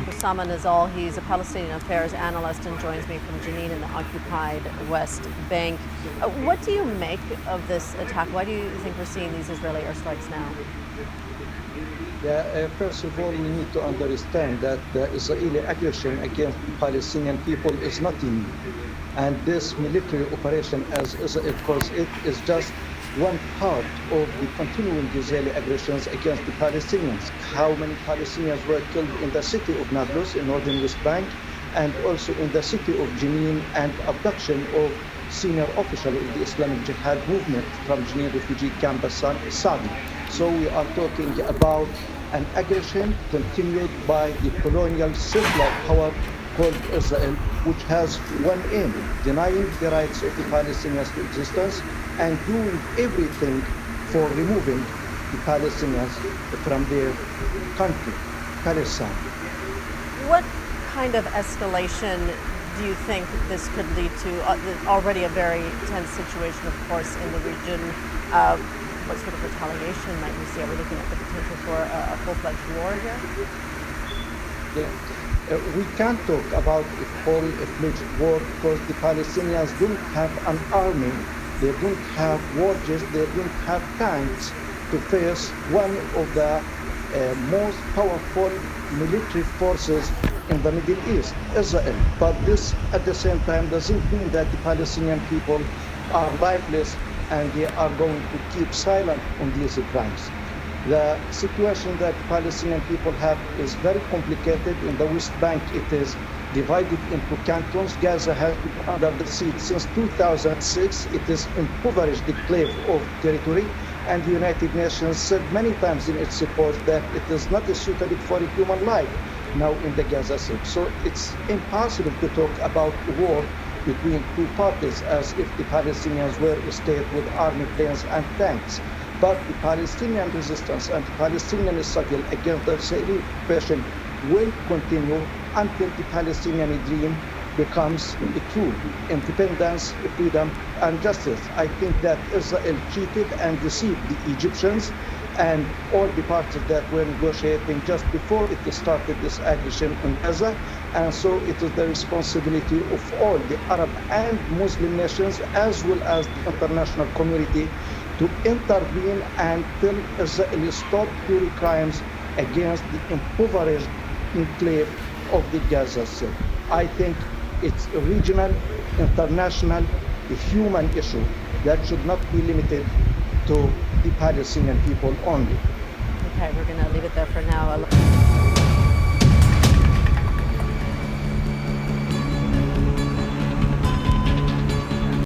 Osama Nazal, he's a Palestinian affairs analyst and joins me from Jenin in the occupied West Bank. What do you make of this attack? Why do you think we're seeing these Israeli airstrikes now? Yeah, first of all, we need to understand that the Israeli aggression against Palestinian people is nothing new. And this military operation, as Israel calls it, is just one part of the continuing Israeli aggressions against the Palestinians. How many Palestinians were killed in the city of Nablus in northern West Bank, and also in the city of Jenin, and abduction of senior official of the Islamic Jihad movement from Jenin refugee camp Saudi. So we are talking about an aggression continued by the colonial settler power called Israel, which has one aim: denying the rights of the Palestinians to existence and doing everything for removing the Palestinians from their country, Palestine. What kind of escalation do you think this could lead to? Already a very tense situation, of course, in the region. What sort of retaliation might we see? Are we looking at the potential for a full-fledged war here? Yeah. We can't talk about a full-fledged war because the Palestinians don't have an army, they don't have warjets, they don't have tanks to face one of the most powerful military forces in the Middle East, Israel. But this, at the same time, doesn't mean that the Palestinian people are lifeless and they are going to keep silent on these crimes. The situation that Palestinian people have is very complicated. In the West Bank, it is divided into cantons. Gaza has been under the siege since 2006. It is impoverished enclave of territory, and the United Nations said many times in its report that it is not suitable for a human life now in the Gaza Strip. So it's impossible to talk about war between two parties as if the Palestinians were a state with army planes and tanks. But the Palestinian resistance and the Palestinian struggle against the Israeli occupation will continue until the Palestinian dream becomes a true independence, freedom, and justice. I think that Israel cheated and deceived the Egyptians and all the parties that were negotiating just before it started this aggression in Gaza. And so it is the responsibility of all the Arab and Muslim nations, as well as the international community, to intervene and tell Israel stop pure crimes against the impoverished enclave of the Gaza Strip. I think it's a regional, international, a human issue that should not be limited to the Palestinian people only. Okay, we're going to leave it there for now.